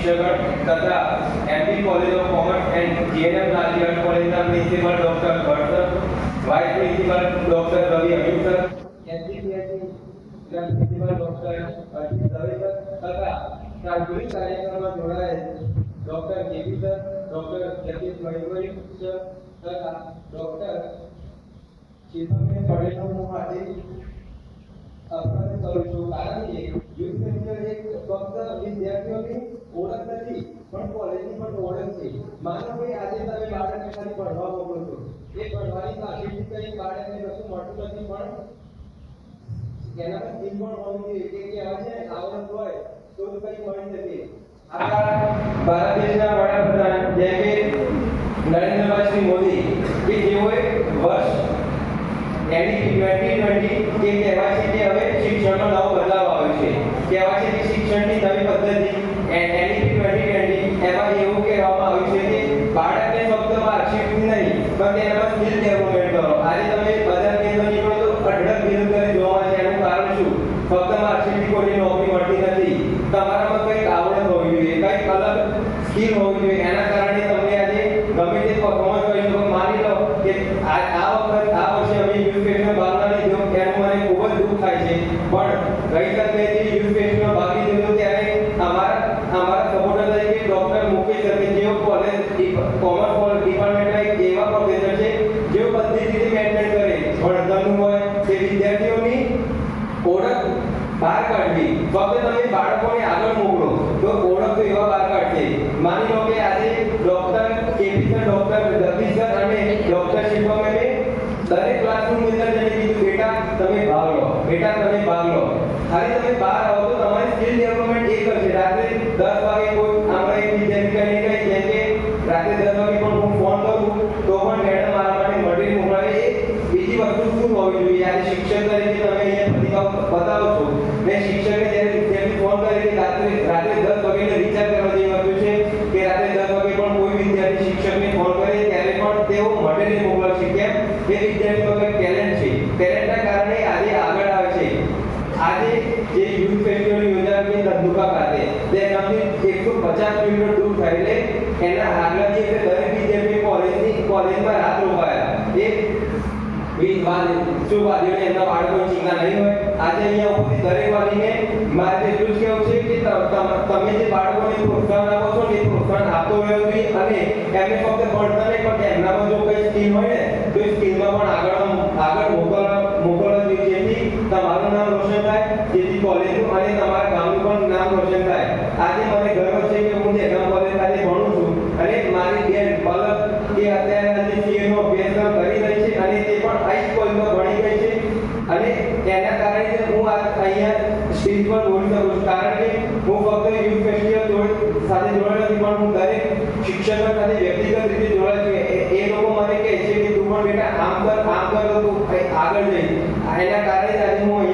શિક્ષકગણ તથા MP college of commerce and GNM નાજીવાડ કોલેજના principal doctor Bhatt sir, vice principal doctor Ravi Ayub sir, NCPSC principal doctor Ajit Dave sir તથા સાંસ્કૃતિક કાર્યક્રમમાં જોડાયેલ doctor KP sir, doctor Jagdish Maheshwari sir તથા ડોક્ટર શિવમભાઈ પટેલનો હું આજે અભિનંદન કરું છું. કારણ કે યુથ ફેસ્ટિવલ એક ફક્ત વિદ્યાર્થીઓની ઓળખ નથી પણ કોલેજની પણ ઓળખ છે. માનો કે આજે તમે બાળકને ખાલી ભણવા મોકલો છો, એ ભણવાની સાચી કઈ બાળકને કશું મળતું નથી, પણ એનામાં સ્કિલ પણ હોવી જોઈએ કે કહેવાય છે આવડત હોય તો કંઈ મળી શકે. આપણા ભારત દેશના વડાપ્રધાન જેમ કે નરેન્દ્રભાઈ મોદી કે જેઓએ વર્ષ 2020 કે કહેવાય છે કે હવે શિક્ષણમાં નવો બદલાવ આવ્યો છે. કહેવાય છે કે શિક્ષણની નવી પદ્ધતિ NEP 2020 એમાં એવું કહેવામાં આવ્યું છે કે બાળકને ફક્ત માર્કશીટ નહીં પણ તેનામાં સ્કિલ ડેવલપમેન્ટ કરો. આજે તમે બજારની અંદર નીકળો તો અઢળક બેરોજગારી જોવા મળે છે. એનું કારણ શું? ફક્ત માર્કશીટથી કોઈ નોકરી મળતી નથી. તમારામાં કંઈક આવડત હોવી જોઈએ, કંઈક અલગ સ્કિલ હોવી જોઈએ. એના કારણે તમે આજે ગમે તે પરફોર્મન્સ કરી શકો. માની લો કે આ વર્ષે અમે યુથ ફેસ્ટમાં ભાગ ના લીધો, એનું મને ખૂબ જ દુઃખ થાય છે. પણ ગઈ વખતે જે યુથ ફેસ્ટમાં ભાગ લીધો ત્યારે અમારા સપોર્ટર તરીકે ડોક્ટર મુકેશ સર, જેઓ કોલેજ કોમર્સ ડિપાર્ટમેન્ટના એક એવા પ્રોફેસર છે જેઓ બધી રીતે મેન્ટેન કરે, ભણતરનું હોય તે વિદ્યાર્થીઓની ઓળખ બહાર કાઢવી. ફક્ત તમે બાળકોને આગળ મોકલો તો ઓળખ તો એવા બહાર કાઢશે. માની લો કે આજે doctor KP sir, doctor Jagdish sir અને ડોક્ટર શિવમભાઈ દરેક ક્લાસરૂમની અંદર જઈને કીધું બેટા તમે ભાગ લો, બેટા તમે ભાગ લો. ખાલી તમે બહાર આવો તો તમારી સ્કિલ ડેવલપમેન્ટ એ કરશે. રાત્રે 10 વાગે કોઈ આપણે એક વિદ્યાર્થી કઈ જેમ કે રાત્રે 10 વાગે પણ હું ફોન કરું તો પણ મેડમ મારા માટે મટીરિયલ મોકલાવે. એ બીજી વસ્તુ શું હોવી જોઈએ? આજે શિક્ષક તરીકે તમે અહીંયા પ્રતિભાવ બતાવો છો ને શિક્ષકને જ્યારે વિદ્યાર્થી ફોન કરે કે રાત્રે 10 વાગે રિચાર્જ કરવા જેવી વસ્તુ છે કે રાત્રે 10 વાગે પણ કોઈ વિદ્યાર્થી શિક્ષકને ફોન કરે ત્યારે પણ તેઓ મટીરિયલ મોકલાવશે. કેમ? એ વિદ્યાર્થીમાં કંઈક ટેલેન્ટ છે. ટેલેન્ટના કારણે આજે આગળ આવે છે. આજે જે યુથ ફેસ્ટિવલ યોજાવાની ધંધુકા ખાતે તે ગામથી 150 કિલોમીટર દૂર થઈને એના આગળ જે દરેક વિદ્યાર્થી કોલેજમાં રાત રોકાયા. એ શું વાદીઓને એમના બાળકોની ચિંતા નહીં હોય? આજે અહીંયા ઉપસ્થિત દરેક વાલીને મારે એટલું જ કહેવું છે કે તમે જે બાળકોને પ્રોત્સાહન આપો છો ને એ પ્રોત્સાહન આપતો રહેવું જોઈએ અને એમને ફક્ત ભણતા નહીં પણ એમનામાં જો કંઈ સ્કિલ હોય ને તો એ સ્કિલમાં પણ આગળ મોકલવા જોઈએ, જેથી તમારું નામ રોશન થાય, જેથી કોલેજનું અને તમારા ગામનું પણ નામ રોશન થાય. આજે મને ગર્વ છે કે હું જયગામ કોલેજ ખાતે ભણું છું અને મારી બેન પલક કે અત્યારે આજે સીએનો અભ્યાસક્રમ કરી રહી છે અને તે પણ હાઈ સ્કૂલમાં ભણી ગઈ છે અને તેના કારણે હું અહીંયા સ્ટેજ પર બોલી શકું છું. કારણ કે હું ફક્ત યુથ ફેસ્ટિવલ સાથે જોડાયેલો નથી પણ હું દરેક શિક્ષકો સાથે વ્યક્તિગત રીતે જોડાયેલો છું. એ લોકો મને કહે છે કે તું પણ બેટા આમ કર તો તું આગળ જઈ. એના કારણે આજે હું